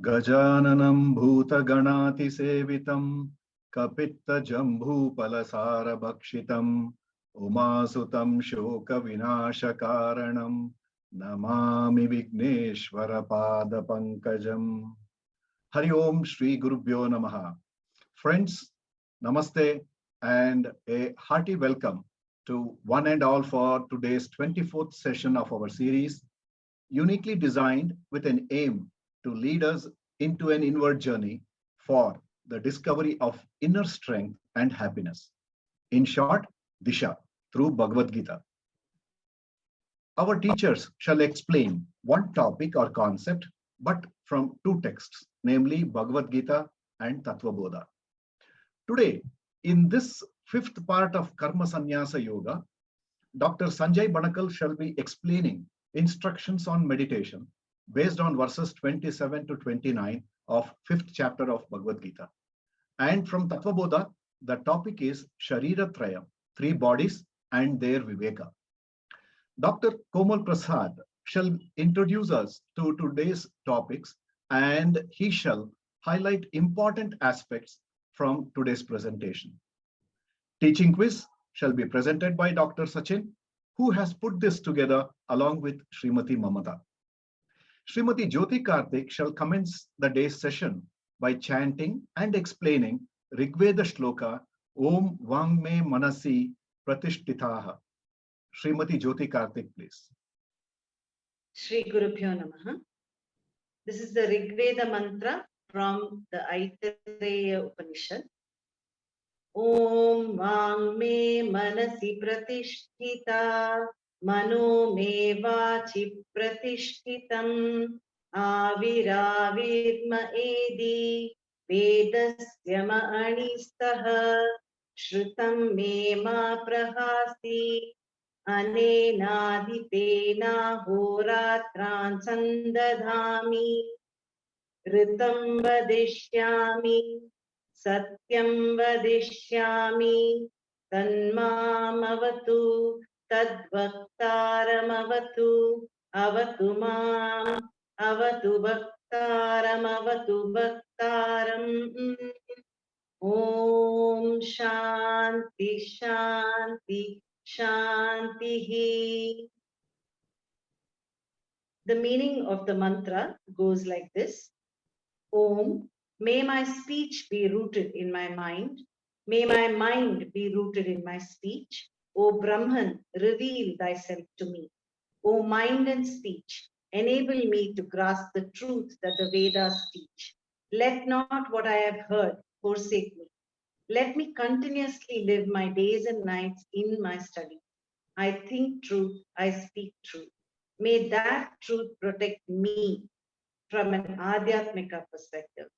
Gajananam bhutaganati sevitam kapitta jambhupala bhakshitam umasutam shoka vinasha karanam namami vigneshwara pada pankajam. Hari Om Shri Gurubhyo Namaha. Friends, Namaste and a hearty welcome to one and all for today's 24th session of our series, uniquely designed with an aim to lead us into an inward journey for the discovery of inner strength and happiness. In short, DISHA through Bhagavad Gita. Our teachers shall explain one topic or concept, but from two texts, namely Bhagavad Gita and Tattvabodha. Today, in this fifth part of Karma Sannyasa Yoga, Dr. Sanjay Banakal shall be explaining instructions on meditation based on verses 27 to 29 of fifth chapter of Bhagavad Gita. And from Tattvabodha, the topic is Sharīra Trayam, three bodies and their Viveka. Dr. Komal Prasad shall introduce us to today's topics, and he shall highlight important aspects from today's presentation. Teaching quiz shall be presented by Dr. Sachin, who has put this together along with Srimati Mamata. Srimati Jyoti Karthik shall commence the day's session by chanting and explaining Rigveda Shloka Om Vang Me Manasi Pratishtitaha. Srimati Jyoti Karthik, please. Shri Gurubhyo Namaha. This is the Rigveda mantra from the Aitareya Upanishad. Om Vang Me Manasi Pratishtita Mano Me Vachi Pratishtitam Aviravirma Edi Vedasya Ma'anistaha Shrutam Me Ma Prahasi Anenadipena Horatran Sandadhami Ritam Vadishyami Satyam Vadishyami Tanmamavatu Tadvaktaramavatu Avatu Mam Avatu Bhaktaramavatu Bhaktaram. Om Shanti Shanti Shantihi. The meaning of the mantra goes like this. Om, may my speech be rooted in my mind. May my mind be rooted in my speech. O Brahman, reveal thyself to me. O mind and speech, enable me to grasp the truth that the Vedas teach. Let not what I have heard forsake me. Let me continuously live my days and nights in my study. I think truth, I speak truth. May that truth protect me from an Adhyatmika perspective.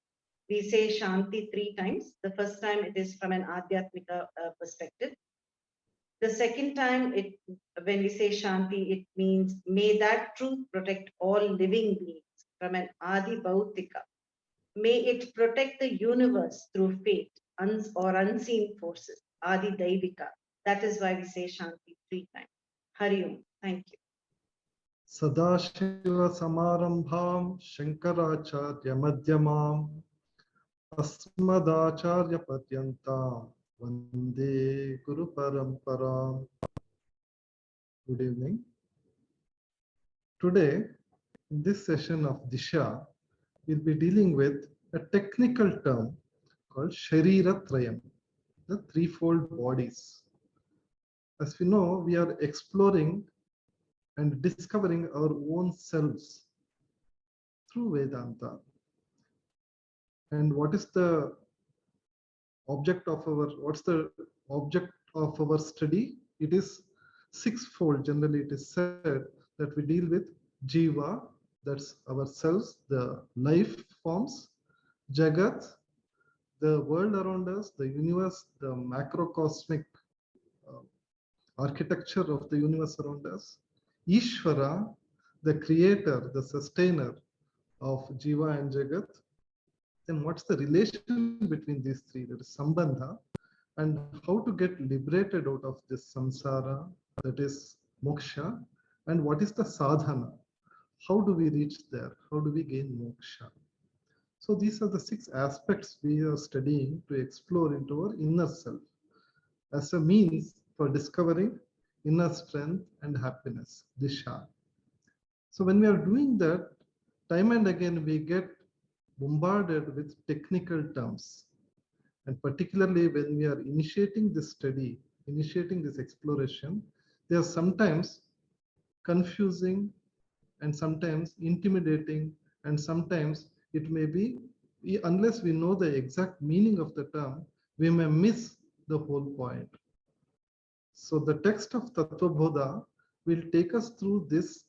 We say Shanti 3 times. The first time it is from an Adhyatmika perspective. The second time, when we say Shanti, it means may that truth protect all living beings from an Adi Bhautika. May it protect the universe through fate or unseen forces, Adi Daivika. That is why we say Shanti 3 times. Hari Om. Thank you. Sadashiva Samarambham Shankaracharya Madhyamam Asmadacharya Patyantam Vande Guru Paramparam. Good evening. Today, in this session of DISHA, we'll be dealing with a technical term called Sharīra Trayam, the threefold bodies. As we know, we are exploring and discovering our own selves through Vedanta. And what's the object of our study? It is sixfold. Generally, it is said that we deal with Jiva, that's ourselves, the life forms, Jagat, the world around us, the universe, the macrocosmic architecture of the universe around us, Ishvara, the creator, the sustainer of Jiva and Jagat. Then what's the relation between these three? That is Sambandha, and how to get liberated out of this samsara, that is moksha, and what is the sadhana? How do we reach there? How do we gain moksha? So these are the 6 aspects we are studying to explore into our inner self as a means for discovering inner strength and happiness, DISHA. So when we are doing that, time and again we get bombarded with technical terms. And particularly when we are initiating this study, initiating this exploration, they are sometimes confusing and sometimes intimidating, and sometimes it may be, unless we know the exact meaning of the term, we may miss the whole point. So the text of Tattvabodha will take us through this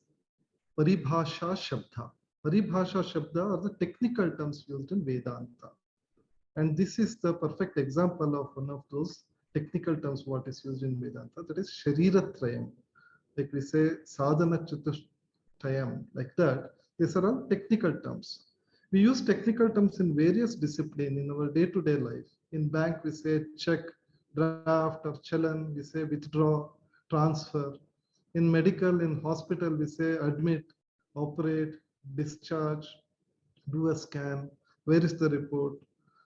Paribhasha Shabda. Paribhasha Shabda are the technical terms used in Vedanta. And this is the perfect example of one of those technical terms what is used in Vedanta, that is Sharīra Trayam. Like we say Sadhana Trayam, like that. These are all technical terms. We use technical terms in various disciplines in our day-to-day life. In bank, we say check, draft, or chalan. We say withdraw, transfer. In medical, in hospital, we say admit, operate, discharge, do a scan, where is the report.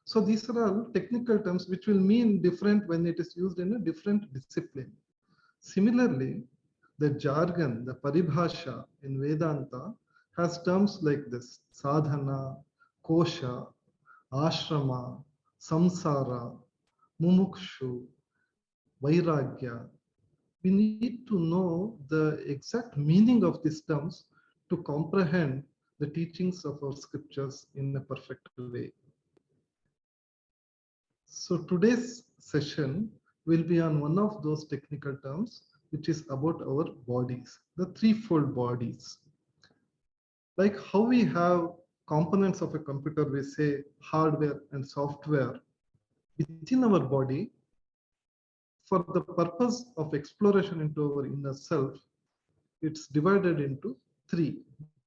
So these are all technical terms which will mean different when it is used in a different discipline. Similarly, the jargon, the paribhasha in Vedanta has terms like this: sadhana, kosha, ashrama, samsara, mumukshu, vairagya. We need to know the exact meaning of these terms to comprehend the teachings of our scriptures in a perfect way. So today's session will be on one of those technical terms, which is about our bodies, the threefold bodies. Like how we have components of a computer, we say hardware and software within our body. For the purpose of exploration into our inner self, it's divided into 3: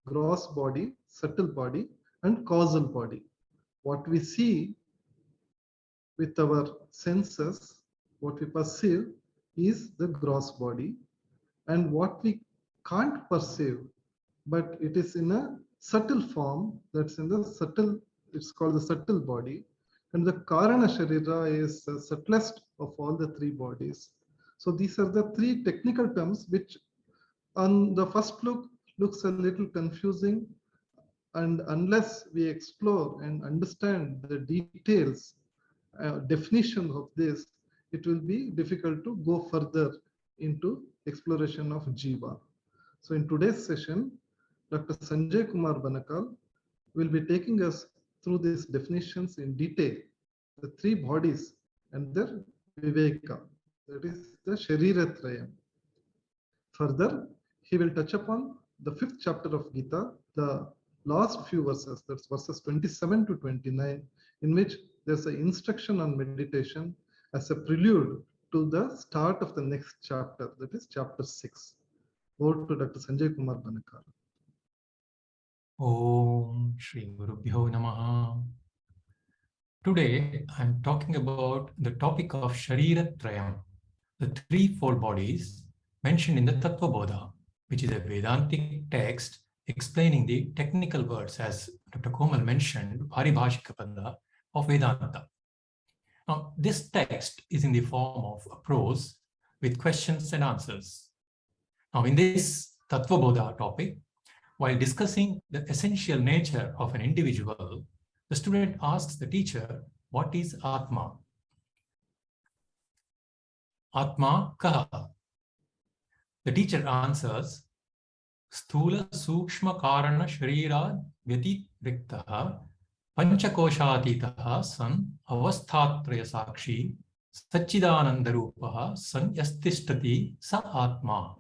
gross body, subtle body, and causal body. What we see with our senses, what we perceive, is the gross body, and what we can't perceive, but it is in a subtle form, that's in the subtle, it's called the subtle body. And the karana sharira is the subtlest of all the 3 bodies. So these are the 3 technical terms which on the first look looks a little confusing, and unless we explore and understand the details, definition of this, it will be difficult to go further into exploration of Jiva. So in today's session, Dr. Sanjay Kumar Banakal will be taking us through these definitions in detail, the 3 bodies and their viveka, that is the Sharīra Trayam. Further, he will touch upon the 5th chapter of Gita, the last few verses, that's verses 27 to 29, in which there's an instruction on meditation as a prelude to the start of the next chapter, that is chapter 6. Over to Dr. Sanjay Kumar Banakal. Om Shri Gurubhyo Namaha. Today, I'm talking about the topic of Sharīra Trayam, the threefold bodies mentioned in the Tattvabodha, which is a Vedantic text explaining the technical words, as Dr. Komal mentioned, Paribhashika Panda of Vedanta. Now, this text is in the form of a prose with questions and answers. Now, in this Tattvabodha topic, while discussing the essential nature of an individual, the student asks the teacher, what is Atma? Atma kaha? The teacher answers, sthula sukshma karana sharira vedic panchakoshatitaha san avasthatraya sakshi sachidanandarupaha san yastishtati sa atma.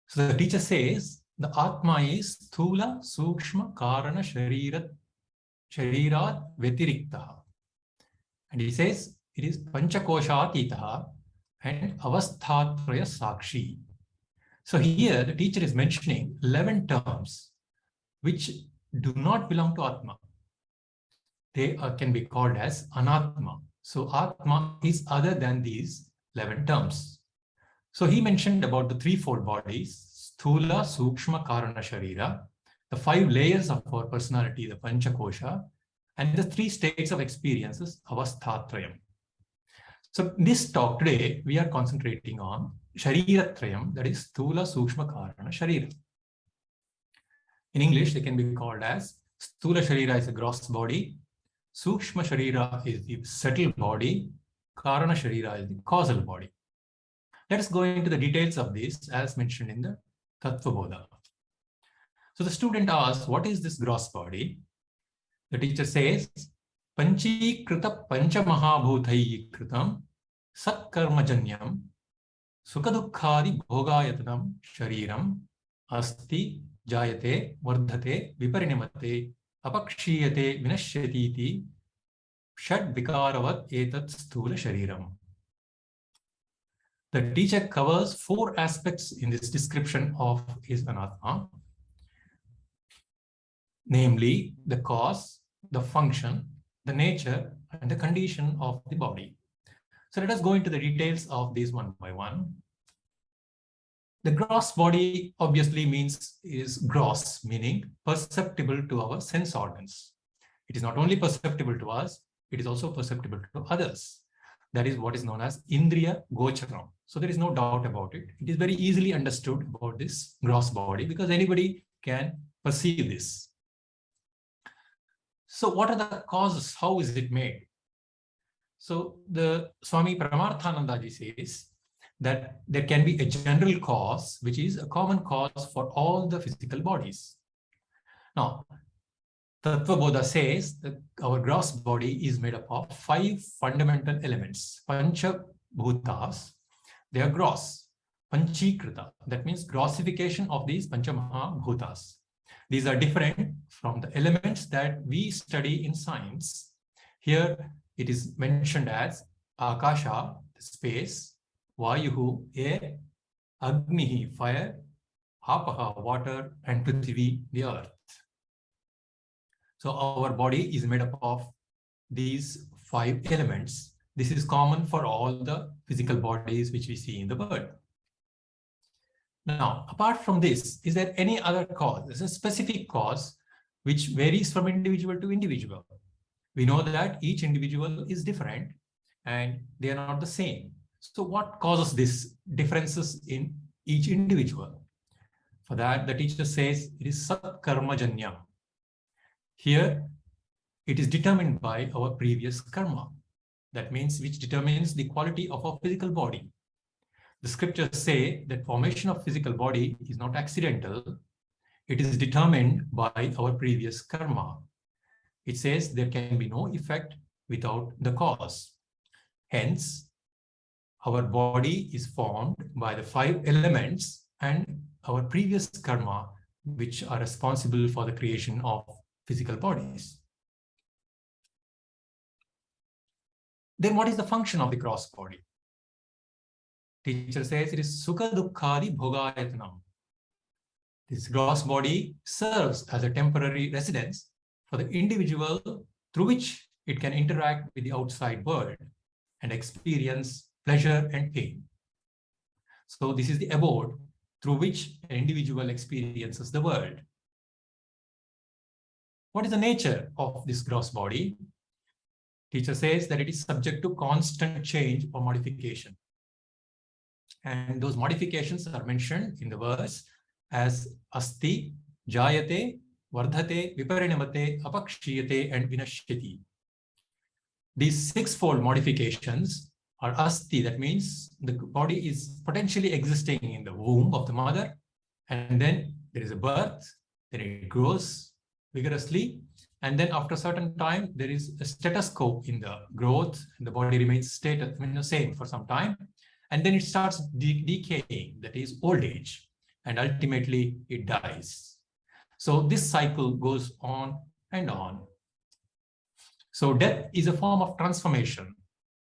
So the teacher says the Atma is sthula sukshma karana sharira vetiriktaha. And he says it is panchakoshatitaha and avasthatraya sakshi. So here the teacher is mentioning 11 terms which do not belong to Atma. They can be called as anatma. So Atma is other than these 11 terms. So he mentioned about the threefold bodies, sthula, sukshma, karana, sharira. the 5 layers of our personality, the Panchakosha, and the 3 states of experiences, Avastha Trayam. So in this talk today, we are concentrating on Sharīra Trayam, that is sthula, sukshma, karana, sharira. In English, they can be called as sthula sharira is a gross body, sukshma sharira is the subtle body, karana sharira is the causal body. Let us go into the details of this as mentioned in the Tattvabodha. So the student asks, what is this gross body? The teacher says, Panchikrita Panchamahabhutai Kritam Satkarmajanyam Sukadukhadi Bhogayatanam Shariram Asti Jayate Vardhate Viparinamate Apakshiyate Vinashyatiti Shad Vikaravat Etat Sthula Shariram. The teacher covers 4 aspects in this description of his anatma, namely the cause, the function, the nature, and the condition of the body. So let us go into the details of these one by one. The gross body obviously is gross, meaning perceptible to our sense organs. It is not only perceptible to us, it is also perceptible to others. That is what is known as Indriya Gocharam. So there is no doubt about it. It is very easily understood about this gross body because anybody can perceive this. So what are the causes? How is it made? So the Swami Paramarthanandaji says that there can be a general cause, which is a common cause for all the physical bodies. Now, Tattvabodha says that our gross body is made up of 5 fundamental elements. Pancha Bhutas, they are gross. Panchikrita, that means grossification of these Pancha Mahabhutas. These are different from the elements that we study in science. Here it is mentioned as Akasha, space, Vayuhu, air, Agnihi, fire, Apaha, water, and Prithvi, the earth. So our body is made up of these 5 elements. This is common for all the physical bodies which we see in the world. Now, apart from this, is there any other cause? There's a specific cause which varies from individual to individual. We know that each individual is different and they are not the same. So what causes these differences in each individual? For that, the teacher says it is Satkarmajanyam. Here, it is determined by our previous karma. That means which determines the quality of our physical body. The scriptures say that formation of physical body is not accidental. It is determined by our previous karma. It says there can be no effect without the cause. Hence, our body is formed by the 5 elements and our previous karma, which are responsible for the creation of physical bodies. Then what is the function of the gross body? Teacher says it is Sukha Dukkhadi Bhogayatanam. This gross body serves as a temporary residence for the individual through which it can interact with the outside world and experience pleasure and pain. So this is the abode through which an individual experiences the world. What is the nature of this gross body? Teacher says that it is subject to constant change or modification. And those modifications are mentioned in the verse as Asti, Jayate, Vardhate, Viparinamate, Apakshiyate, and Vinashyati. These 6-fold modifications are Asti, that means the body is potentially existing in the womb of the mother, and then there is a birth, then it grows vigorously, and then after a certain time, there is a status quo in the growth, and the body remains the same for some time, and then it starts decaying, that is old age, and ultimately it dies. So this cycle goes on and on. So death is a form of transformation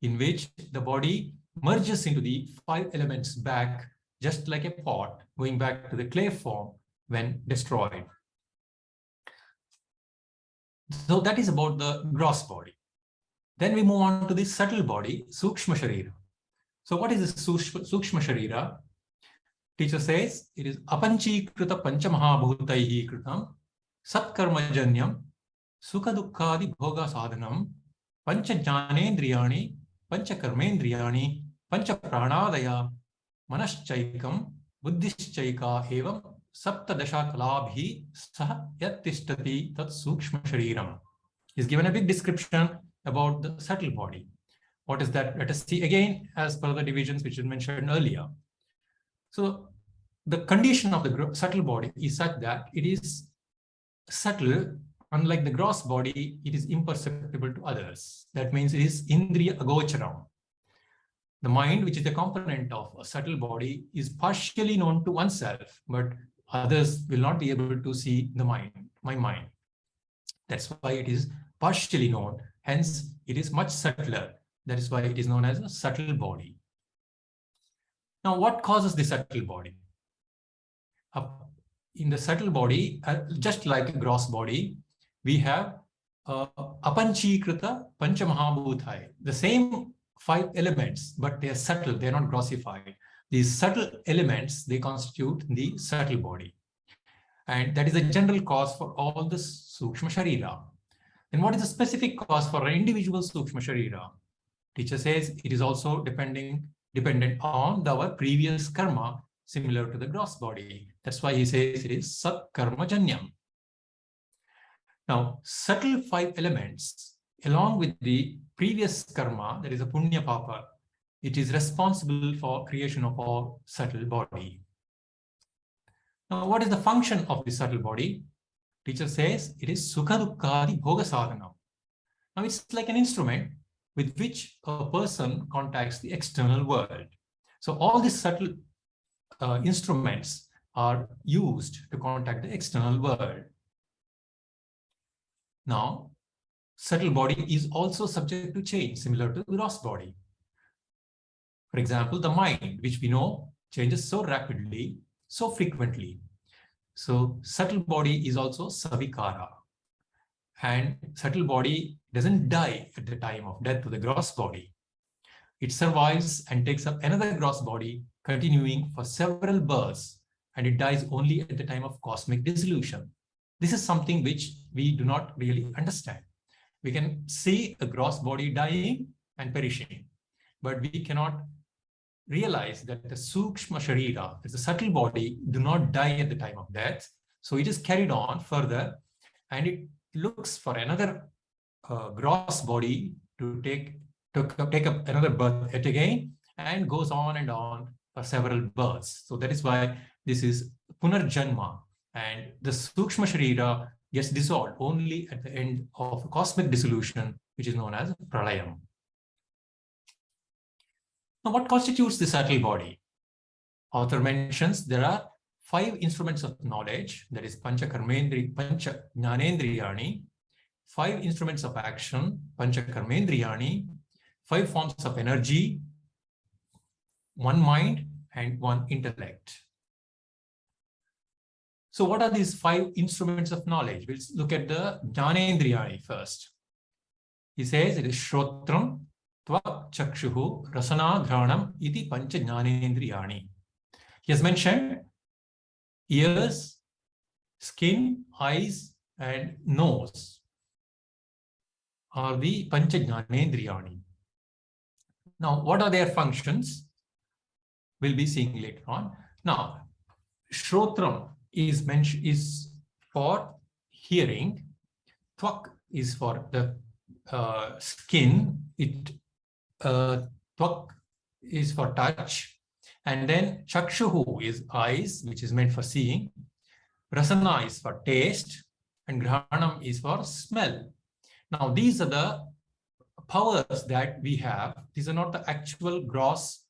in which the body merges into the 5 elements back, just like a pot going back to the clay form when destroyed. So that is about the gross body. Then we move on to the subtle body, sukshma sharira. So what is this sukshma sharira? Teacher says it is apanchikrita panchamahabhutaihi kritam Satkarmajanyam, Sukadukkadi Bhoga Sadhanam, Pancha Jnanendriyani, Pancha Karmendriyani, Pancha Pranadaya, Manaschaikam, Buddhischaika evam, Saptadasha Kalabhi, Sah Yattistati Tat Sukshma Shariram. He's given a big description about the subtle body. What is that? Let us see again as per the divisions which is mentioned earlier. So the condition of the subtle body is such that it is subtle. Unlike the gross body, it is imperceptible to others. That means it is indriya agocharam. The mind, which is the component of a subtle body, is partially known to oneself, but others will not be able to see the mind, my mind. That's why it is partially known. Hence, it is much subtler. That is why it is known as a subtle body. Now, what causes the subtle body? In the subtle body, just like a gross body, we have apanchikrita panchamahabhutai, the same 5 elements, but they are subtle, they are not grossified. These subtle elements, they constitute the subtle body. And that is the general cause for all the sukshma sharira. And what is the specific cause for an individual sukshma sharira? Teacher says it is also dependent on our previous karma, similar to the gross body. That's why he says it is sat karma janyam. Now, subtle 5 elements, along with the previous karma, that is a punya papa, it is responsible for creation of all subtle body. Now, what is the function of the subtle body? Teacher says it is sukha dukkadi bhoga sadhanam. Now, it's like an instrument with which a person contacts the external world. So all these subtle instruments are used to contact the external world. Now, subtle body is also subject to change, similar to the gross body. For example, the mind, which we know changes so rapidly, so frequently. So subtle body is also savikara. And subtle body doesn't die at the time of death to the gross body. It survives and takes up another gross body, continuing for several births, and it dies only at the time of cosmic dissolution. This is something which we do not really understand. We can see a gross body dying and perishing, but we cannot realize that the sukshma sharira, the subtle body, do not die at the time of death. So it is carried on further, and it looks for another gross body to take up another birth yet again, and goes on and on for several births. So that is why this is punarjanma, and the sukshma sharira gets dissolved only at the end of cosmic dissolution, which is known as pralayam. Now, what constitutes the subtle body? Author mentions there are 5 instruments of knowledge, that is pancha jnanendriyani, 5 instruments of action, pancha karmendriyani, 5 forms of energy, 1 mind, and 1 intellect. So what are these 5 instruments of knowledge? We'll look at the jnanendriyani first. He says it is shrotram, tvak chakshuhu, rasana dhranam iti pancha jnanendriyani. He has mentioned ears, skin, eyes, and nose are the pancha jnanendriyani. Now, what are their functions? We'll be seeing later on. Now, shrotram is for hearing, tvak is for the skin, tvak is for touch, and then chakshuhu is eyes, which is meant for seeing, rasana is for taste, and granam is for smell. Now, these are the powers that we have. These are not the actual gross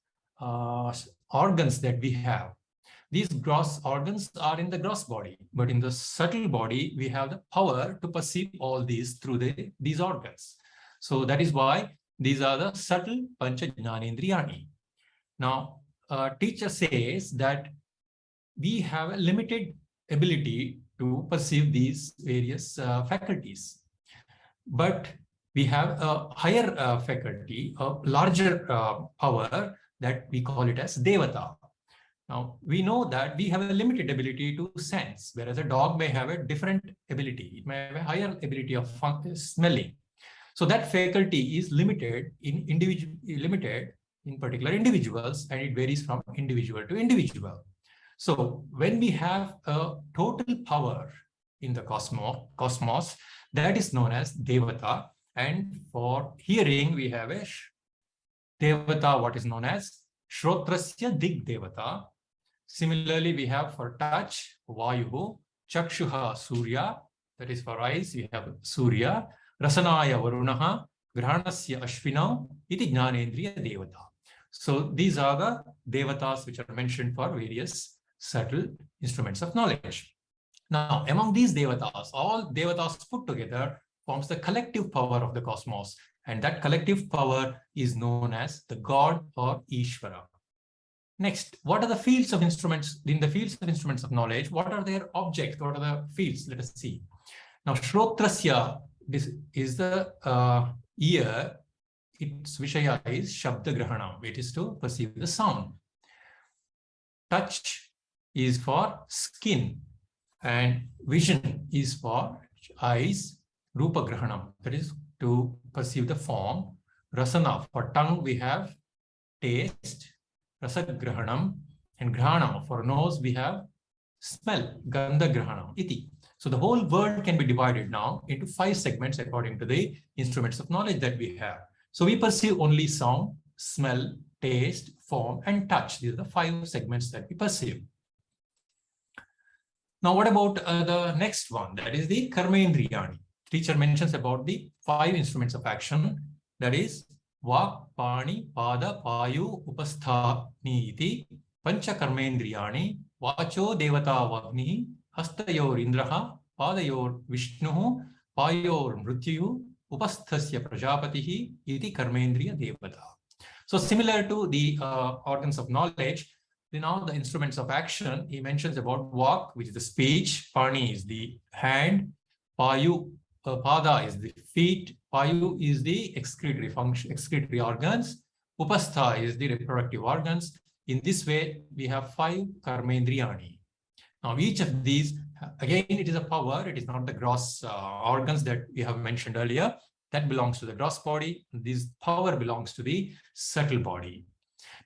organs that we have. These gross organs are in the gross body, but in the subtle body, we have the power to perceive all these through these organs. So that is why these are the subtle pancha jnanendriyani. Now, teacher says that we have a limited ability to perceive these various faculties, but we have a higher faculty, a larger power that we call it as devata. Now, we know that we have a limited ability to sense, whereas a dog may have a different ability. It may have a higher ability of smelling. So that faculty is limited in particular individuals, and it varies from individual to individual. So when we have a total power in the cosmos, that is known as Devata. And for hearing, we have a Devata, what is known as Shrotrasya Dig Devata. Similarly, we have for touch, Vayuhu, Chakshuha Surya, that is for eyes, we have Surya, Rasanaya Varunaha, Grahanasya Ashvinau, Iti Jnanendriya Devata. So these are the Devatas which are mentioned for various subtle instruments of knowledge. Now, among these Devatas, all Devatas put together forms the collective power of the cosmos. And that collective power is known as the God or Ishvara. Next, what are the fields of instruments? In the fields of instruments of knowledge, what are their objects? What are the fields? Let us see. Now, Shrotrasya, this is the ear. Its Vishaya is Shabda Grahana. It is to perceive the sound. Touch is for skin. And vision is for eyes. Rupa Grahanam, that is to perceive the form. Rasana, for tongue we have taste. Rasagrahanam, and Grahanam, for nose we have smell, Gandha Grahanam, iti. So the whole world can be divided now into 5 segments according to the instruments of knowledge that we have. So we perceive only sound, smell, taste, form, and touch. These are the 5 segments that we perceive. Now, what about the next one? That is the Karmendriyani. Teacher mentions about the 5 instruments of action. That is Vak, Pani, Pada, Payu, Upasthani iti Pancha Karmendriyani Vacho Devata Vagni Hastayor Indraha Padayor Vishnuhu Payor Mrityu Upasthasya Prajapatihi iti Karmendriya Devata. So similar to the organs of knowledge, now the instruments of action, he mentions about Vak, which is the speech, Pani is the hand, Payu, Pada is the feet, Payu is the excretory function, excretory organs, Upastha is the reproductive organs. In this way, we have 5 Karmendriyani. Now, each of these, again, it is a power. It is not the gross organs that we have mentioned earlier. That belongs to the gross body. This power belongs to the subtle body.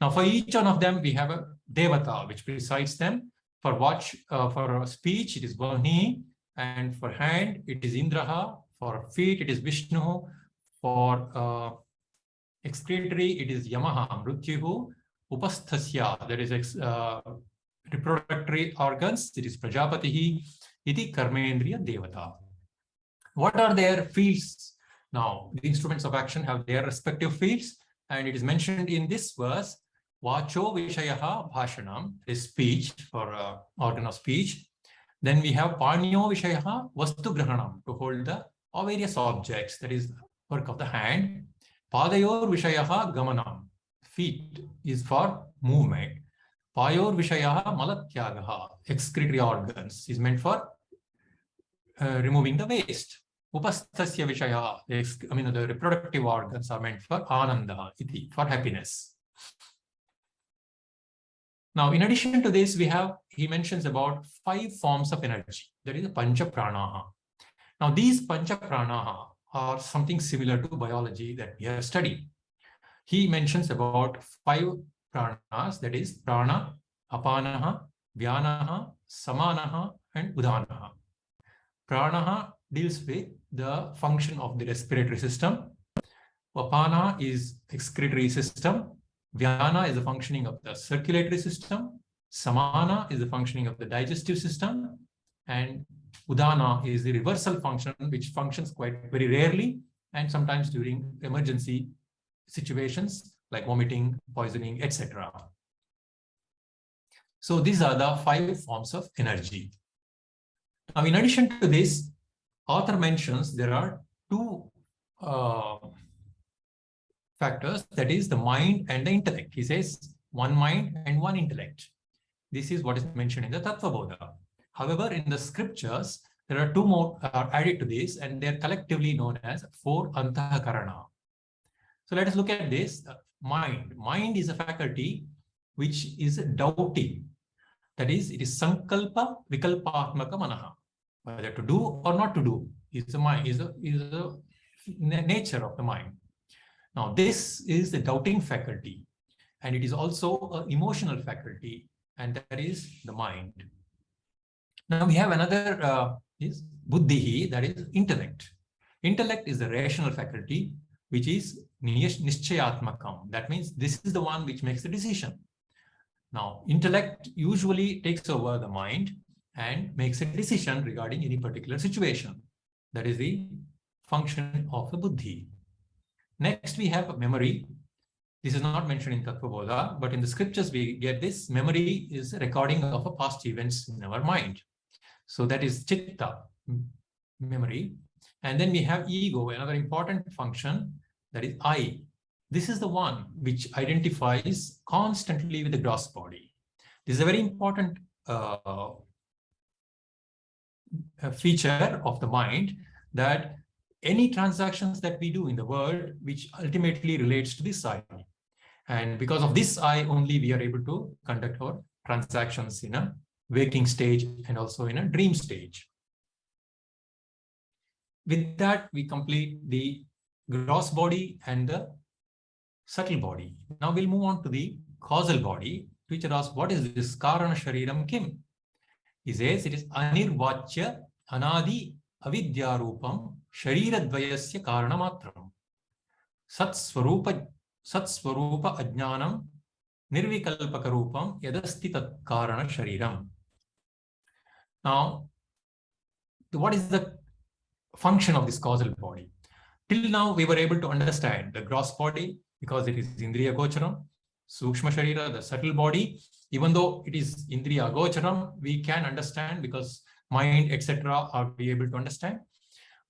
Now, for each one of them, we have a Devata, which presides them. For speech, it is Vahni. And for hand, it is Indraha. For feet, it is Vishnu. For excretory, it is Yamaha, Mrityuhu. Upasthasya, that is reproductory organs, it is Prajapatihi, iti Karmendriya Devata. What are their fields? Now, the instruments of action have their respective fields, and it is mentioned in this verse, Vacho Vishayaha Bhashanam, is speech, for organ of speech. Then we have Panyo Vishayaha Vastu Grahanam, to hold the various objects, that is the work of the hand. Padayor Vishayaha Gamanam, feet is for movement. Payor Vishayaha Malatyagaha, excretory organs, is meant for removing the waste. Upasthasya Vishayaha, the reproductive organs are meant for Ananda, iti, for happiness. Now, in addition to this, he mentions about 5 forms of energy. That is the Pancha Pranaha. Now, these Pancha Pranaha are something similar to biology that we have studied. He mentions about 5 pranas, that is Prana, Apanaha, Vyanaha, Samanaha, and Udanaha. Pranaha deals with the function of the respiratory system. Apana is excretory system. Vyana is the functioning of the circulatory system. Samana is the functioning of the digestive system. And Udana is the reversal function, which functions quite very rarely and sometimes during emergency situations like vomiting, poisoning, etc. So these are the 5 forms of energy. Now, in addition to this, author mentions there are 2 factors, that is the mind and the intellect. He says 1 mind and 1 intellect. This is what is mentioned in the Tattvabodha. However, in the scriptures, there are 2 more added to this, and they are collectively known as 4 Antah Karana. So let us look at this. Mind. Mind is a faculty which is doubting. That is, it is sankalpa vikalpatmaka manaha. Whether to do or not to do is the mind, is the nature of the mind. Now, this is the doubting faculty, and it is also an emotional faculty, and that is the mind. Now we have another is buddhihi, that is intellect. Intellect is the rational faculty, which is nischayatmakam. That means this is the one which makes the decision. Now, intellect usually takes over the mind and makes a decision regarding any particular situation. That is the function of the buddhi. Next, we have memory. This is not mentioned in Tattvabodha, but in the scriptures we get this. Memory is a recording of a past events in our mind. So that is chitta, memory. And then we have ego, another important function, that is I. This is the one which identifies constantly with the gross body. This is a very important feature of the mind, that any transactions that we do in the world, which ultimately relates to this I. And because of this I only, we are able to conduct our transactions in a waking stage and also in a dream stage. With that, we complete the gross body and the subtle body. Now we'll move on to the causal body. Teacher asks, what is this karana shariram kim? He says it is anirvachya anadi avidyarupam shariradvayasya karana matram satsvarupa ajnanam nirvikalpakarupam yadasti tat karana shariram. Now, what is the function of this causal body? Till now, we were able to understand the gross body because it is indriya gocharam, sukshma sharira, the subtle body. Even though it is indriya gocharam, we can understand because mind, etc., are we able to understand.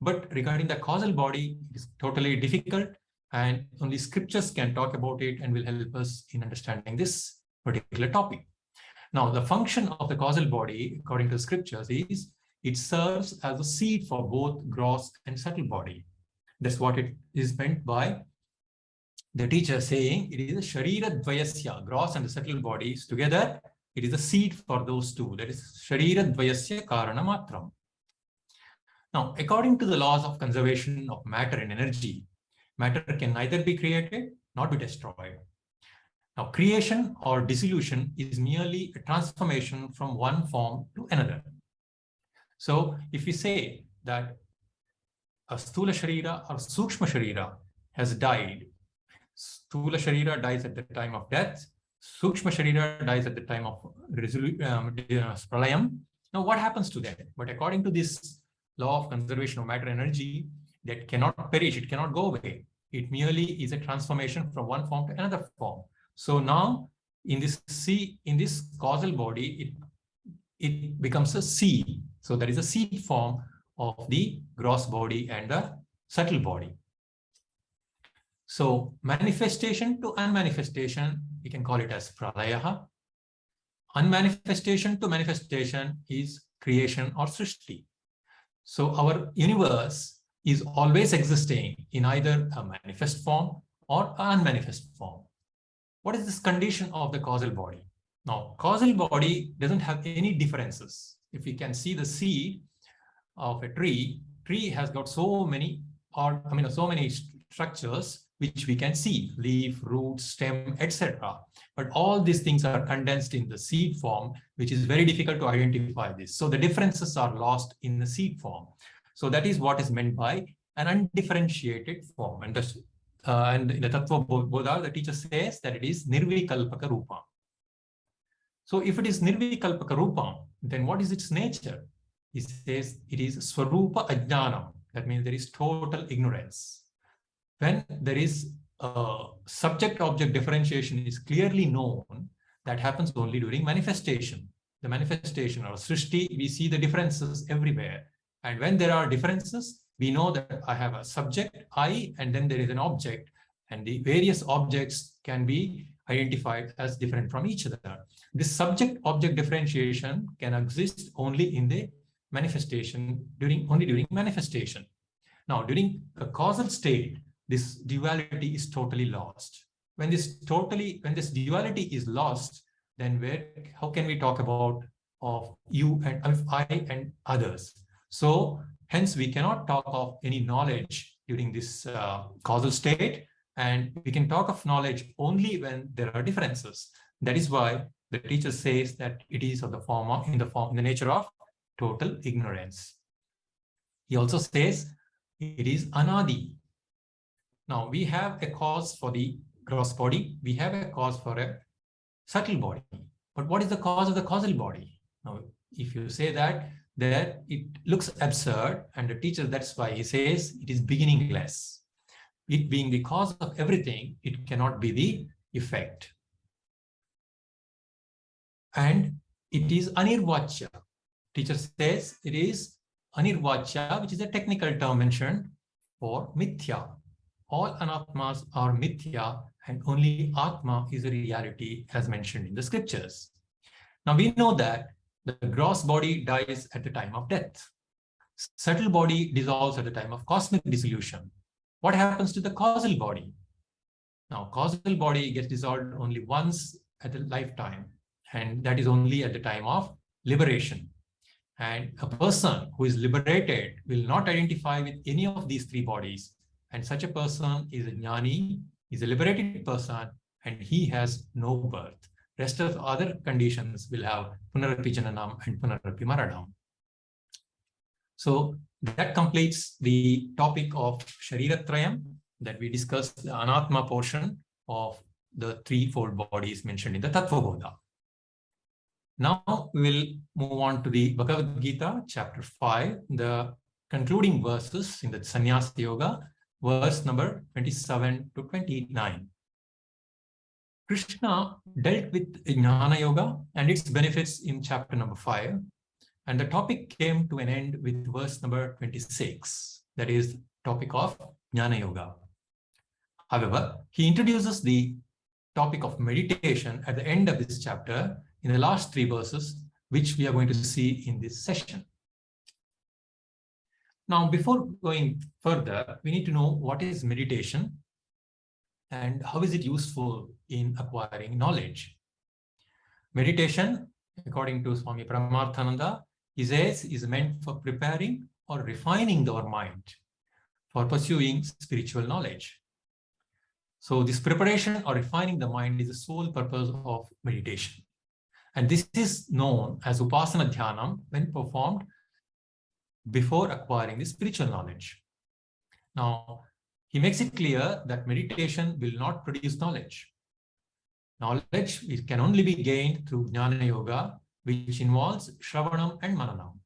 But regarding the causal body, it is totally difficult, and only scriptures can talk about it and will help us in understanding this particular topic. Now, the function of the causal body, according to scriptures, is it serves as a seed for both gross and subtle body. That's what it is meant by the teacher saying it is a sharira dvayasya, gross and the subtle bodies together. It is a seed for those two. That is sharira dvayasya karana matram. Now, according to the laws of conservation of matter and energy, matter can neither be created nor be destroyed. Now, creation or dissolution is merely a transformation from one form to another. So, if we say that a sthula sharira or sukshma sharira has died, sthula sharira dies at the time of death, sukshma sharira dies at the time of pralayam. Now, what happens to that? But according to this law of conservation of matter energy, that cannot perish, it cannot go away. It merely is a transformation from one form to another form. So now, in this causal body, it becomes a seed. So there is a seed form of the gross body and the subtle body. So manifestation to unmanifestation, we can call it as pralayaha. Unmanifestation to manifestation is creation or srishti. So our universe is always existing in either a manifest form or an unmanifest form. What is this condition of the causal body? Now, causal body doesn't have any differences. If we can see the seed of a tree has got so many structures which we can see, leaf, root, stem, etc. But all these things are condensed in the seed form, which is very difficult to identify this. So the differences are lost in the seed form. So that is what is meant by an undifferentiated form. And in the Tattvabodha, the teacher says that it is nirvikalpaka rupa. So if it is nirvikalpaka rupa, then what is its nature? He says it is swarupa ajnanam. That means there is total ignorance. When there is subject-object differentiation is clearly known, that happens only during manifestation. The manifestation or srishti, we see the differences everywhere. And when there are differences, we know that I have a subject, I, and then there is an object, and the various objects can be identified as different from each other. This subject-object differentiation can exist only in the manifestation, only during manifestation. Now, during a causal state, this duality is totally lost. when this duality is lost, then how can we talk about of you and of I and others? So hence we cannot talk of any knowledge during this causal state, and we can talk of knowledge only when there are differences. That is why the teacher says that it is of the form of, in the nature of total ignorance. He also says it is anadi. Now we have a cause for the gross body, we have a cause for a subtle body. But what is the cause of the causal body? Now, if you say that, then it looks absurd, and the teacher, that's why he says it is beginningless. It being the cause of everything, it cannot be the effect. And it is anirvachya. Teacher says it is anirvachya, which is a technical term mentioned for mithya. All anatmas are mithya, and only atma is a reality as mentioned in the scriptures. Now we know that the gross body dies at the time of death. Subtle body dissolves at the time of cosmic dissolution. What happens to the causal body? Now, causal body gets dissolved only once at a lifetime, and that is only at the time of liberation. And a person who is liberated will not identify with any of these three bodies. And such a person is a jnani, is a liberated person, and he has no birth. Rest of other conditions will have punarapi jananam and punarapi maranam. So that completes the topic of Sharīra Trayam, that we discussed the anatma portion of the threefold bodies mentioned in the Tattvabodha. Now we will move on to the Bhagavad Gita, chapter 5, the concluding verses in the Sannyasa Yoga, verse number 27 to 29. Krishna dealt with Jnana Yoga and its benefits in chapter number 5, and the topic came to an end with verse number 26, that is the topic of Jnana Yoga. However, he introduces the topic of meditation at the end of this chapter in the last 3 verses, which we are going to see in this session. Now, before going further, we need to know what is meditation and how is it useful in acquiring knowledge. Meditation, according to Swami Paramarthananda, he says is meant for preparing or refining our mind for pursuing spiritual knowledge. So this preparation or refining the mind is the sole purpose of meditation. And this is known as upasana dhyanam when performed before acquiring the spiritual knowledge. Now, he makes it clear that meditation will not produce knowledge. Knowledge can only be gained through Jnana Yoga, which involves Shravanam and Mananam.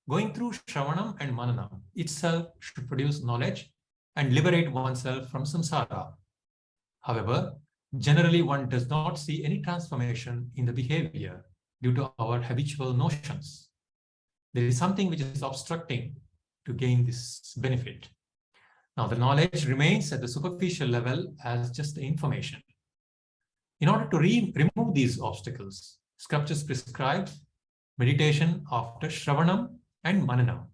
Going through Shravanam and Mananam itself should produce knowledge and liberate oneself from samsara. However, generally one does not see any transformation in the behavior due to our habitual notions. There is something which is obstructing to gain this benefit. Now, the knowledge remains at the superficial level as just the information. In order to remove these obstacles, scriptures prescribe meditation after Shravanam and Mananam.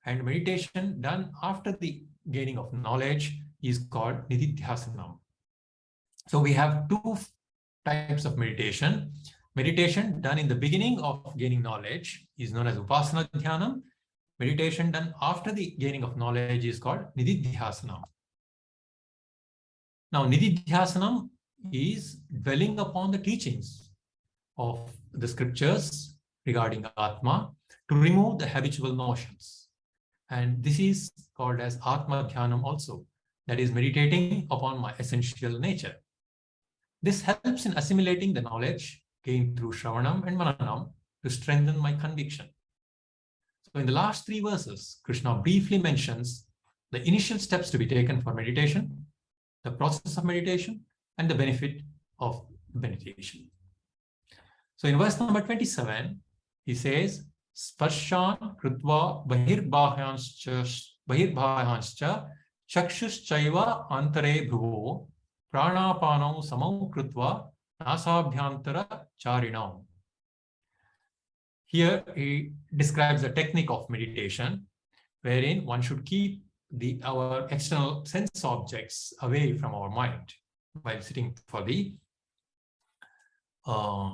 And meditation done after the gaining of knowledge is called Nididhyasanam. So we have 2 types of meditation. Meditation done in the beginning of gaining knowledge is known as Upasana Dhyanam. Meditation done after the gaining of knowledge is called Nididhyasanam. Now, Nididhyasanam is dwelling upon the teachings of the scriptures regarding Atma to remove the habitual notions. And this is called as Atma Dhyanam also, that is meditating upon my essential nature. This helps in assimilating the knowledge gained through Shravanam and Mananam to strengthen my conviction. So in the last 3 verses, Krishna briefly mentions the initial steps to be taken for meditation, the process of meditation, and the benefit of meditation. So in verse number 27, he says, Sparshan krutva bahirbahanscha chakshuschaiva antare bhuvo pranapanam samau krutva nasabhyantara charinam. Here he describes the technique of meditation, wherein one should keep our external sense objects away from our mind while sitting for the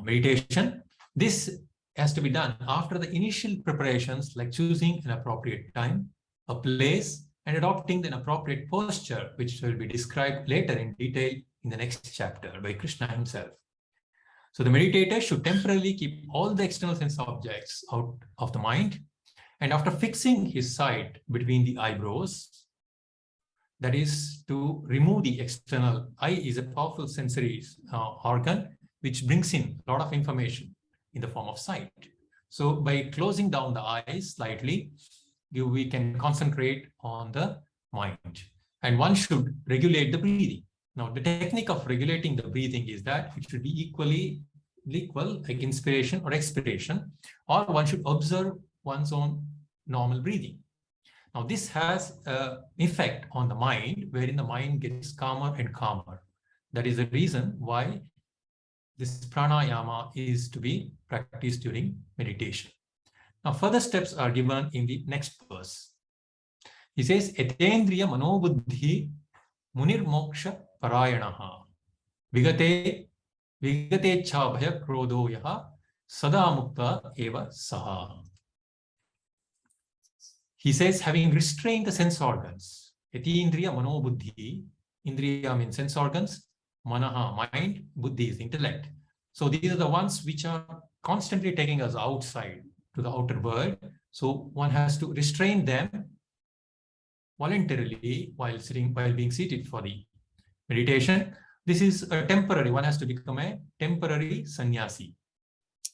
meditation. This has to be done after the initial preparations, like choosing an appropriate time, a place, and adopting an appropriate posture, which will be described later in detail in the next chapter by Krishna himself. So the meditator should temporarily keep all the external sense objects out of the mind, and after fixing his sight between the eyebrows, that is to remove the external. Eye is a powerful sensory organ which brings in a lot of information in the form of sight. So by closing down the eyes slightly, we can concentrate on the mind, and one should regulate the breathing. Now, the technique of regulating the breathing is that it should be equal, like inspiration or expiration, or one should observe one's own normal breathing. Now, this has an effect on the mind, wherein the mind gets calmer and calmer. That is the reason why this pranayama is to be practiced during meditation. Now, further steps are given in the next verse. He says, Etendriya manobuddhi munir moksha parayanaha vigate cha bhaya krodo yaha sada mukta eva saha. He says, having restrained the sense organs, Etendriya manobuddhi, indriya means sense organs, manaha, mind, buddhi is intellect. So these are the ones which are constantly taking us outside to the outer world. So one has to restrain them voluntarily while being seated for the meditation. This is a temporary, one has to become a temporary sannyasi.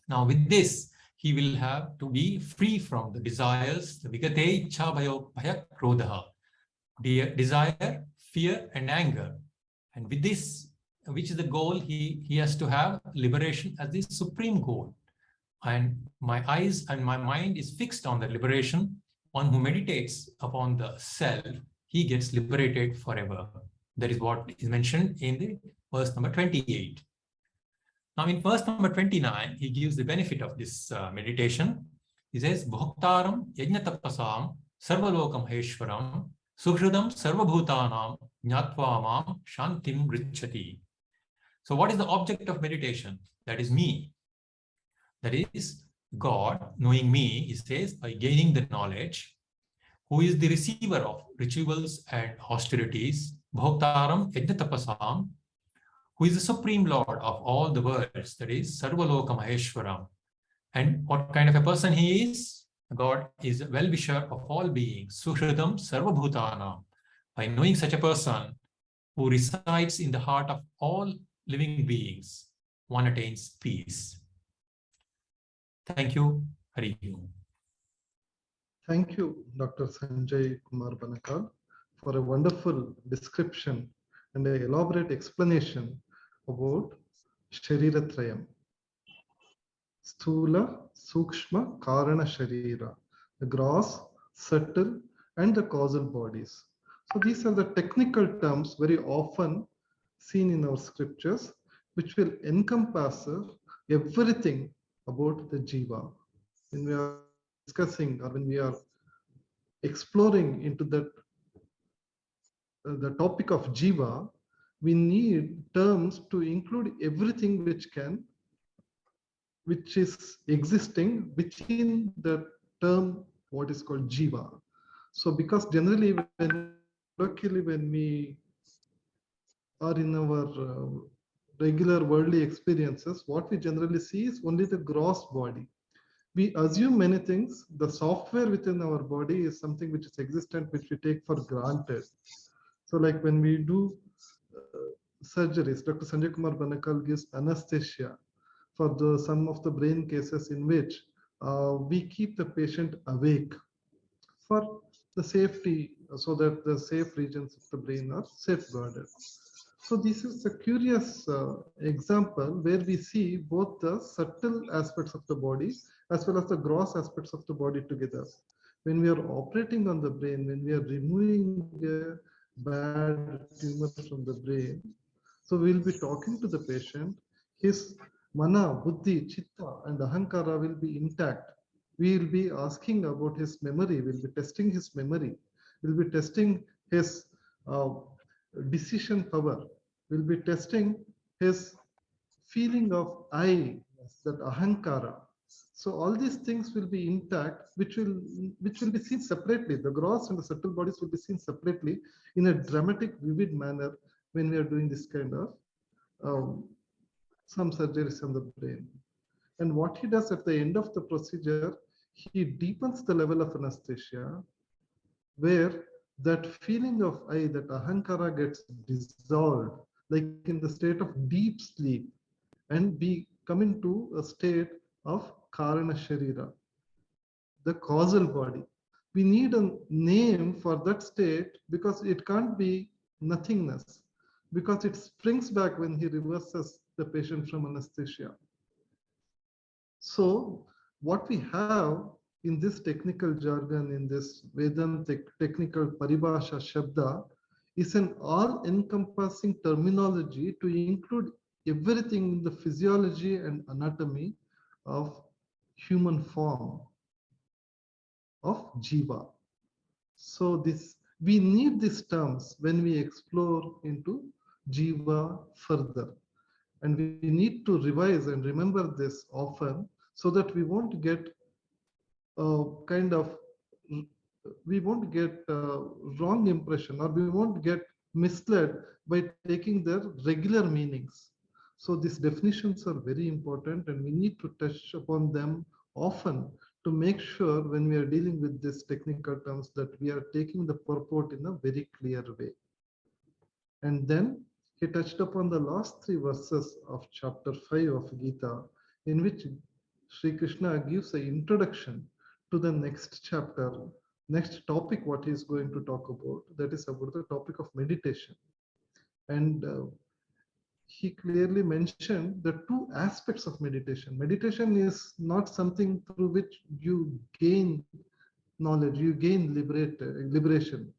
Now with this, he will have to be free from the desires, the vigate cha bhaya krodaha, desire, fear, and anger. And with this, which is the goal, he has to have liberation as the supreme goal. And my eyes and my mind is fixed on the liberation. One who meditates upon the self, he gets liberated forever. That is what is mentioned in the verse number 28. Now in verse number 29, he gives the benefit of this meditation. He says, Bhoktaram yajnatapasam sarvalokam heshwaram sukhrudam sarvabhutanam jnatva mam shantim richati. So what is the object of meditation? That is me. That is God knowing me, he says, by gaining the knowledge, who is the receiver of rituals and austerities, Bhoktaram yajnatapasam, who is the supreme lord of all the worlds, that is Sarvaloka Maheshwaram. And what kind of a person he is? God is a well-wisher of all beings, Suhridam Sarvabhutanam. By knowing such a person who resides in the heart of all living beings, one attains peace. Thank you. Hari Om. Thank you, Dr. Sanjay Kumar Banakal, for a wonderful description and an elaborate explanation about Sharīra Trayam. Sthula, sukshma, karana, sharira, the gross, subtle, and the causal bodies. So these are the technical terms very often seen in our scriptures, which will encompass everything about the jiva. When we are discussing or when we are exploring into that the topic of jiva, we need terms to include everything which is existing within the term what is called jiva. So because generally when we are in our regular worldly experiences, what we generally see is only the gross body. We assume many things. The software within our body is something which is existent, which we take for granted. So like when we do surgeries, Dr. Sanjay Kumar Banakal gives anesthesia for some of the brain cases in which we keep the patient awake for the safety, so that the safe regions of the brain are safeguarded. So this is a curious example where we see both the subtle aspects of the body as well as the gross aspects of the body together. When we are operating on the brain, when we are removing a bad tumor from the brain, so we'll be talking to the patient, his mana, buddhi, chitta, and ahankara will be intact. We will be asking about his memory, we'll be testing his memory. will be testing his decision power, will be testing his feeling of I, that ahankara. So all these things will be intact, which will be seen separately. The gross and the subtle bodies will be seen separately in a dramatic, vivid manner when we are doing this kind of some surgeries on the brain. And what he does at the end of the procedure, he deepens the level of anesthesia, where that feeling of I, that ahankara, gets dissolved, like in the state of deep sleep, and we come into a state of karana sharira, the causal body. We need a name for that state because it can't be nothingness, because it springs back when he reverses the patient from anesthesia. So what we have in this technical jargon, in this Vedāntik technical paribhasha shabda, is an all-encompassing terminology to include everything in the physiology and anatomy of human form, of jiva. So we need these terms when we explore into jiva further. And we need to revise and remember this often, so that we won't get wrong impression, or we won't get misled by taking their regular meanings. So these definitions are very important, and we need to touch upon them often to make sure when we are dealing with these technical terms that we are taking the purport in a very clear way. And then he touched upon the last 3 verses of chapter 5 of Gita, in which Sri Krishna gives an introduction to the next chapter, next topic, what he is going to talk about, that is about the topic of meditation. And he clearly mentioned the 2 aspects of meditation. Meditation is not something through which you gain knowledge, you gain liberation.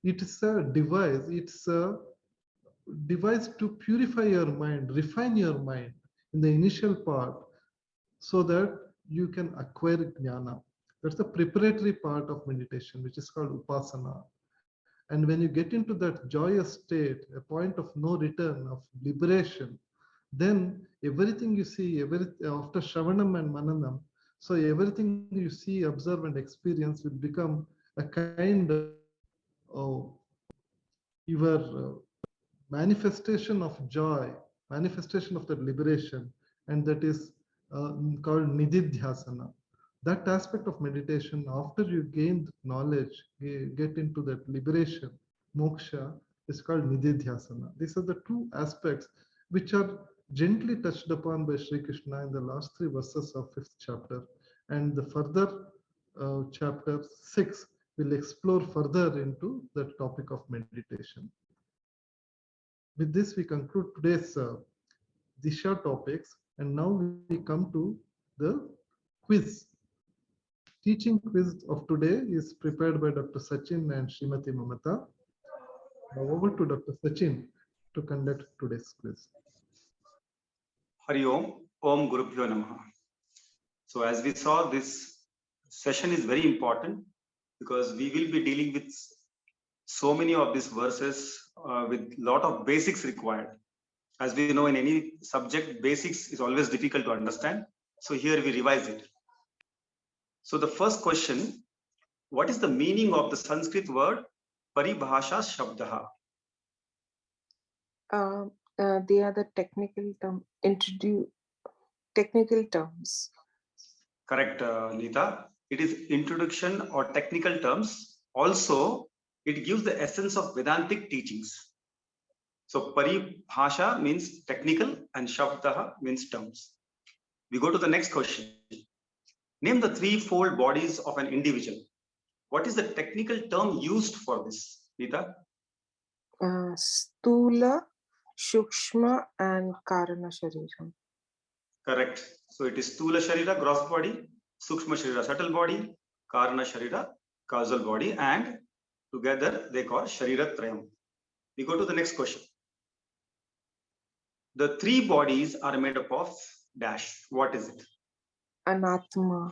It is a device, it's a device to purify your mind, refine your mind in the initial part, so that you can acquire jnana. That's the preparatory part of meditation, which is called upasana. And when you get into that joyous state, a point of no return, of liberation, then everything you see, after Shravanam and Mananam, so everything you see, observe, and experience will become a kind of your manifestation of joy, manifestation of that liberation, and that is called nididhyasana. That aspect of meditation, after you gain knowledge, get into that liberation, moksha, is called nididhyasana. These are the 2 aspects which are gently touched upon by Sri Krishna in the last 3 verses of 5th chapter. And the further chapter 6 will explore further into the topic of meditation. With this, we conclude today's DISHA topics, and now we come to the quiz. Teaching quiz of today is prepared by Dr. Sachin and Srimati Mamata. Now over to Dr. Sachin to conduct today's quiz. Hari Om, Om Gurubhyo Namaha. So as we saw, this session is very important because we will be dealing with so many of these verses with lot of basics required. As we know, in any subject, basics is always difficult to understand. So here we revise it. So the first question, what is the meaning of the Sanskrit word paribhasha shabdaha? They are the technical terms. Correct, Nita. It is introduction or technical terms. Also, it gives the essence of Vedāntik teachings. So paribhasha means technical and shabdaha means terms. We go to the next question. Name the threefold bodies of an individual. What is the technical term used for this, Gita? Sthula, sukshma, and karana sharira. Correct. So it is sthula sharira, gross body, sukshma sharira, subtle body, karana sharira, causal body, and together they call Sharīra Trayam. We go to the next question. The 3 bodies are made up of dash. What is it? Anatma.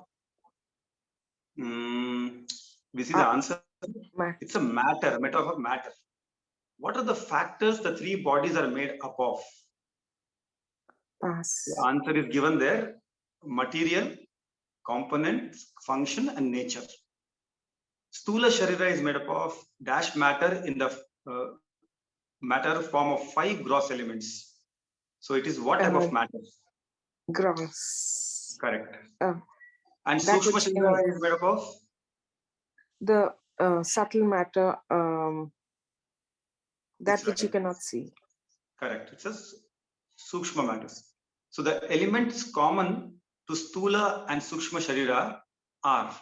We see the answer it's a metaphor of matter. What are the factors the three bodies are made up of? Pass. The answer is given there: material, components, function, and nature. Sthula Sharira is made up of dash matter in the matter form of 5 gross elements. So it is what type of matter? Gross. Correct. And Sukshma Sharira is made up of? The subtle matter, that which you cannot see. Correct. It says sukshma matters. So the elements common to sthula and sukshma sharira are?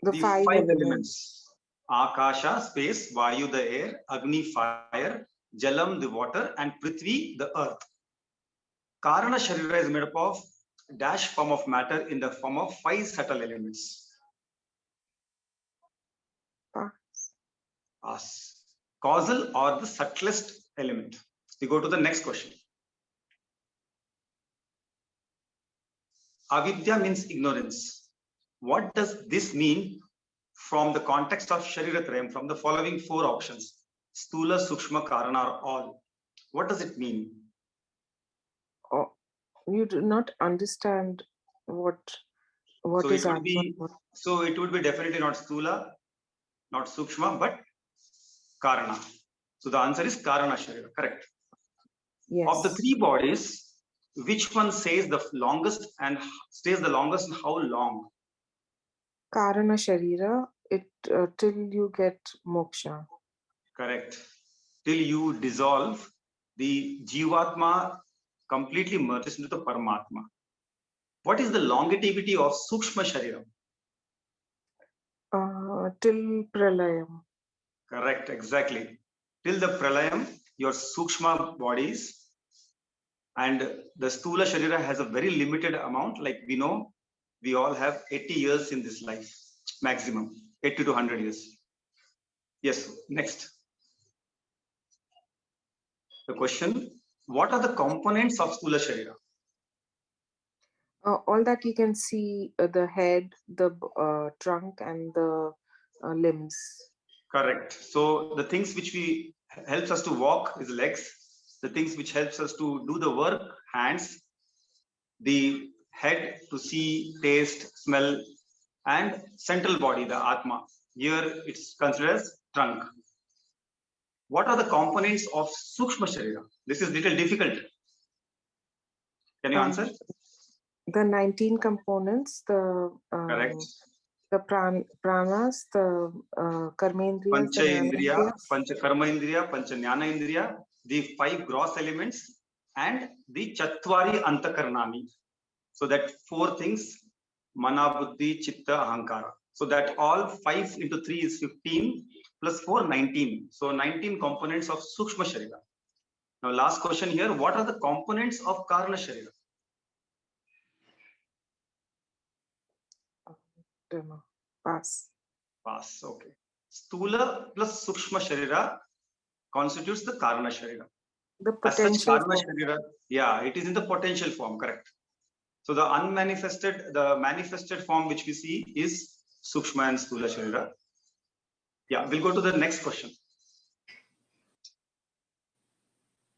The 5 elements. Akasha, space; Vayu, the air; Agni, fire; Jalam, the water; and Prithvi, the earth. Karana Sharira is made up of dash form of matter in the form of 5 subtle elements. Pass. Causal, or the subtlest element. We go to the next question. Avidya means ignorance. What does this mean from the context of Sharīra Trayam, from the following 4 options? Sthula, Sukshma, Karana are all. What does it mean? Oh, you do not understand what so is it would be, so it would be definitely not Sthula, not Sukshma, but Karana. So the answer is Karana Sharira, correct? Yes. Of the 3 bodies, which one says the longest and stays the longest and how long? Karana Sharira, it till you get moksha. Correct. Till you dissolve, the Jivatma completely merges into the Paramatma. What is the longevity of Sukshma Sharira? Till Pralayam. Correct, exactly. Till the Pralayam, your Sukshma bodies, and the Sthula Sharira has a very limited amount. Like we know, we all have 80 years in this life, maximum, 80 to 100 years. Yes, next. The question, what are the components of Sthula Sharira? All that you can see, the head, the trunk, and the limbs. Correct. So the things which helps us to walk is legs. The things which helps us to do the work, hands. The head to see, taste, smell, and central body, the Atma. Here it's considered as trunk. What are the components of Sukshma Sharira? This is little difficult. Can you answer? The 19 components, Correct. The pranas, the karmendriyas, Pancha Indriya, Pancha Karma Indriya, Pancha Jnana Indriya, the 5 gross elements, and the Chatvari Antakarnani. So that 4 things, Mana, Buddhi, Chitta, Ahankara. So that all 5 into 3 is 15, plus 4, 19. So 19 components of Sukshma Sharira. Now last question here, what are the components of Karana Sharira? Pass. Pass, okay. Sthula plus Sukshma Sharira constitutes the Karana Sharira. The potential Karana Sharira, yeah, it is in the potential form, correct. So the unmanifested, the manifested form which we see is Sukshma and Sthula Sharira. Yeah, we'll go to the next question.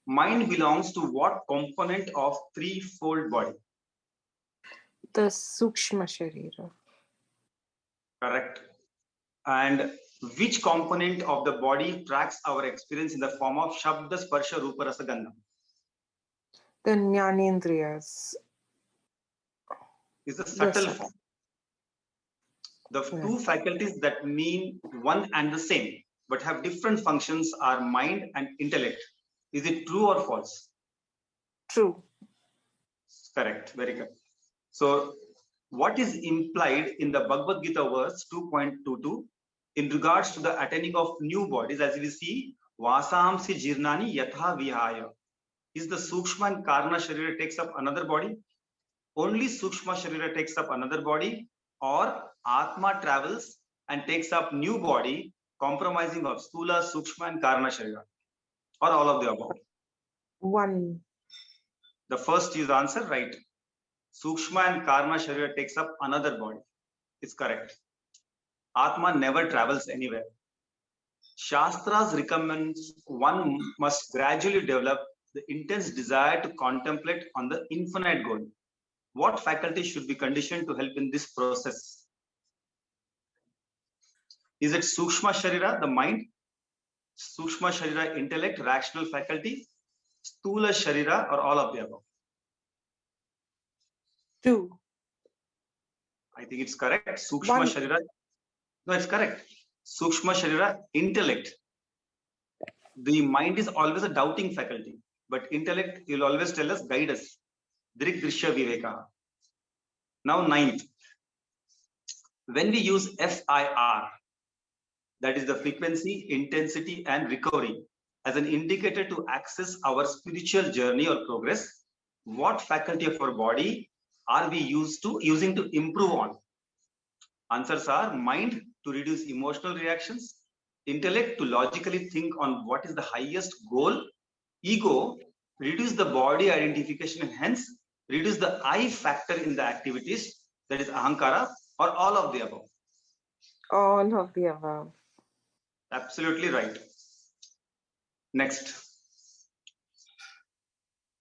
Mind belongs to what component of threefold body? The Sukshma Sharira. Correct. And which component of the body tracks our experience in the form of Shabda, Sparsha, Rupa, Rasa, Gandha? The Jnanendriyas. Is the subtle form. The 2 faculties that mean one and the same, but have different functions are mind and intellect. Is it true or false? True. Correct. Very good. So, what is implied in the Bhagavad Gita verse 2.22 in regards to the attaining of new bodies? As we see, Vasamsi Jirnani Yatha Vihaya. Is the Sukshma and Karana Sharira takes up another body? Only Sukshma Sharira takes up another body, or Atma travels and takes up new body, compromising of Sthula, Sukshma and Karana Sharira, or all of the above? One. The first is the answer, right. Sukshma and karana sharira takes up another body. It's correct. Atma never travels anywhere. Shastras recommends one must gradually develop the intense desire to contemplate on the infinite goal. What faculty should be conditioned to help in this process? Is it sukshma sharira, the mind? Sukshma sharira, intellect, rational faculty, sthula sharira, or all of the above? 2. I think it's correct. Sukshma 1. sharira. No, it's correct. Sukshma sharira, intellect. The mind is always a doubting faculty, but intellect will always tell us, guide us. Drik drishya viveka. Now, 9th. When we use FIR, that is the frequency, intensity, and recovery, as an indicator to access our spiritual journey or progress, what faculty of our body are we using to improve on? Answers are mind to reduce emotional reactions, intellect to logically think on what is the highest goal, ego, reduce the body identification and hence reduce the I factor in the activities, that is ahankara, or all of the above. All of the above. Absolutely right. Next.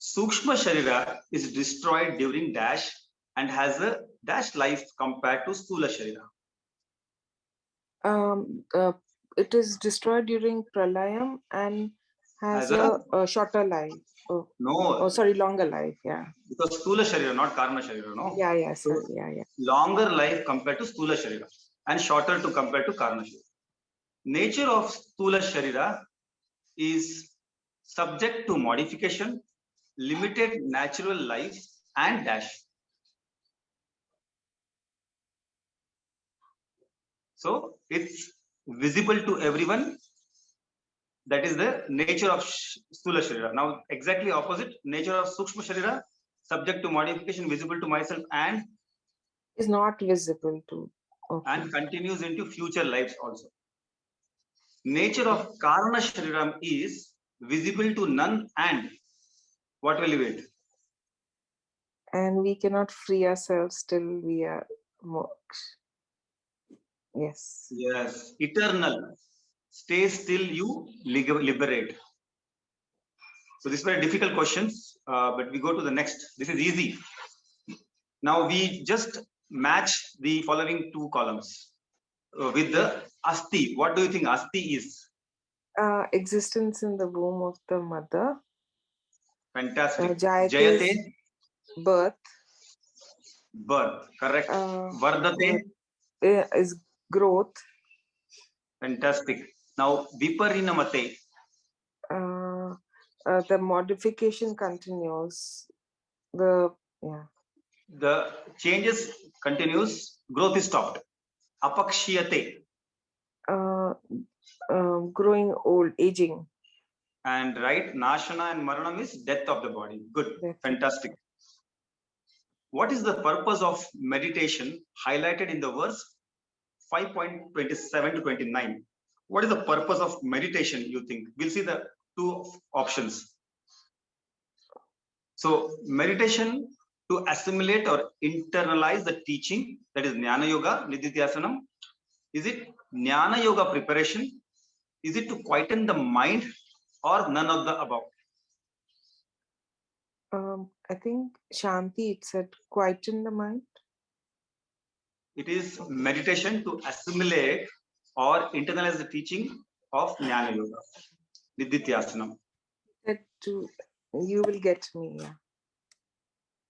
Sukshma sharira is destroyed during dash and has a dash life compared to sthula sharira. It is destroyed during pralayam and has a shorter life. Longer life. Yeah. Because sthula sharira, not karana sharira, no? Yeah. So longer life compared to sthula sharira and shorter to compared to karana sharira. Nature of sthula sharira is subject to modification, limited natural life, and dash. So it's visible to everyone. That is the nature of sthula sharira. Now, exactly opposite, nature of sukshma sharira, subject to modification, visible to myself, and is not visible to. Okay. And continues into future lives also. Nature of karana shariram is visible to none, and what will you wait? And we cannot free ourselves till we are moksha. Yes. Yes, eternal. Stay still, you liberate. So these were difficult questions, but we go to the next. This is easy. Now we just match the following two columns with the asti. What do you think asti is? Existence in the womb of the mother. Fantastic. Jayate. Birth. Birth, correct. Vardate is growth. Fantastic. Now, viparinamate. The modification continues. The changes continues. Growth is stopped. Apakshiyate. Growing old, aging. And right, nashana and maranam is death of the body. Good. Fantastic. What is the purpose of meditation highlighted in the verse 5.27 to 29? What is the purpose of meditation, you think? We'll see the two options. So, meditation to assimilate or internalize the teaching, that is Jnana Yoga, Nididhyasanam. Is it Jnana Yoga preparation? Is it to quieten the mind or none of the above? I think Shanti, it said quieten the mind. It is meditation to assimilate or internalize the teaching of Jnana Yoga, Nididhyasanam. That too, you will get me. Yeah.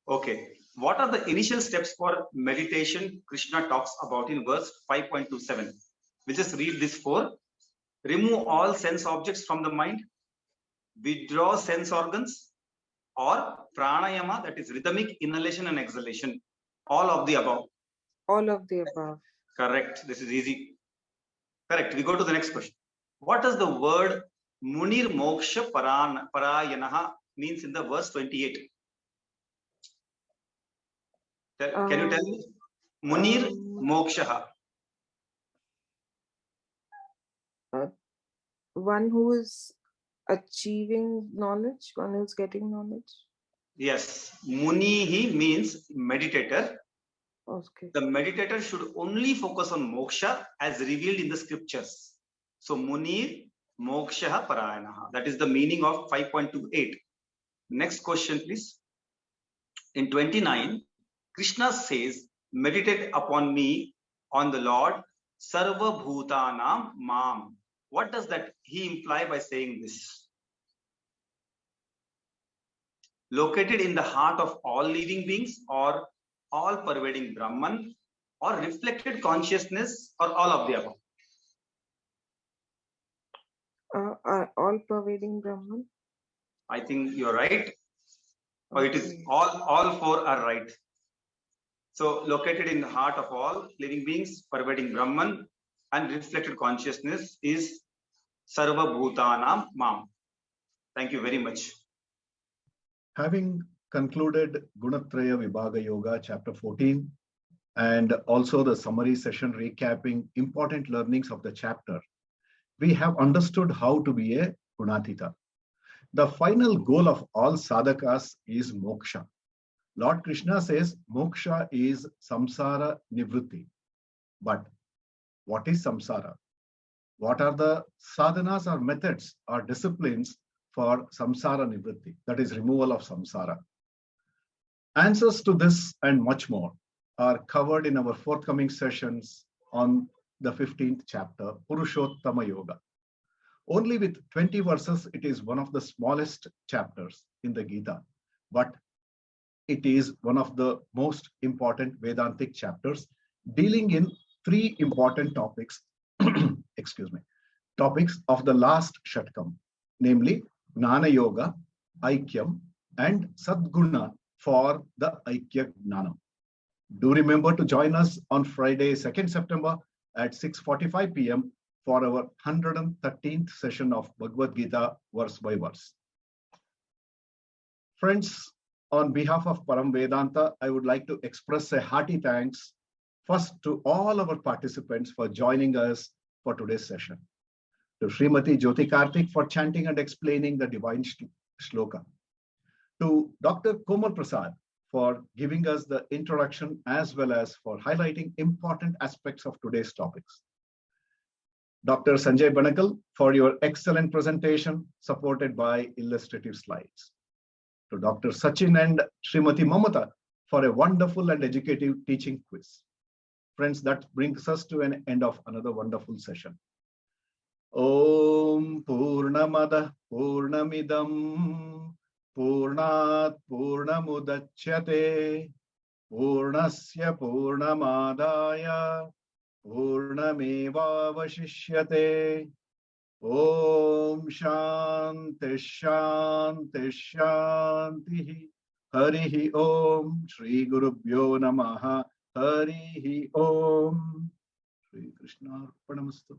Okay. What are the initial steps for meditation Krishna talks about in verse 5.27? We just read this for. Remove all sense objects from the mind, withdraw sense organs, or pranayama, that is rhythmic inhalation and exhalation. All of the above. All of the above. Correct. This is easy. Correct. We go to the next question. What does the word Munir Moksha Parayanaha means in the verse 28? Can you tell me? Munir Moksha. One who is achieving knowledge, one who is getting knowledge. Yes, Munihi means meditator. Okay. The meditator should only focus on moksha as revealed in the scriptures. So Munir Moksha Parayanaha. That is the meaning of 5.28. Next question, please. In 29, Krishna says, meditate upon me, on the Lord, Sarva Bhutanam Mam. What does that he imply by saying this? Located in the heart of all living beings, or all pervading Brahman, or reflected consciousness, or all of the above? All pervading Brahman. I think you're right. Or Okay. it is all four are right. So located in the heart of all living beings, pervading Brahman, and reflected consciousness is Sarva Bhutanam Mam. Thank you very much. Having concluded Gunatraya Vibhaga Yoga, chapter 14, and also the summary session recapping important learnings of the chapter, we have understood how to be a Gunatita. The final goal of all sadhakas is moksha. Lord Krishna says moksha is samsara nivritti. But what is samsara? What are the sadhanas or methods or disciplines for samsara nivritti, that is removal of samsara? Answers to this and much more are covered in our forthcoming sessions on the 15th chapter, Purushottama Yoga. Only with 20 verses, it is one of the smallest chapters in the Gita, but it is one of the most important Vedāntik chapters, dealing in three important topics, excuse me, topics of the last Shatkam, namely Gnana Yoga, Aikyam, and Sadguna for the Aikya Gnanam. Do remember to join us on Friday, 2nd September at 6:45 p.m. for our 113th session of Bhagavad Gita verse by verse. Friends, on behalf of Param Vedanta, I would like to express a hearty thanks first to all our participants for joining us for today's session. To Srimati Jyoti Karthik for chanting and explaining the divine shloka. To Dr. Komal Prasad for giving us the introduction as well as for highlighting important aspects of today's topics. Dr. Sanjay Banakal for your excellent presentation supported by illustrative slides. To Dr. Sachin and Srimati Mamata for a wonderful and educative teaching quiz. Friends, that brings us to an end of another wonderful session. Om Purnamada Purnamidam Purnat Purnamudachyate Purnasya Purnamadaya Purnamevavashishyate. Om Shanti Shanti Shanti. Harihi Om. Shri Gurubhyo Namaha. Harihi Om. Shri Krishna Arpanamastu.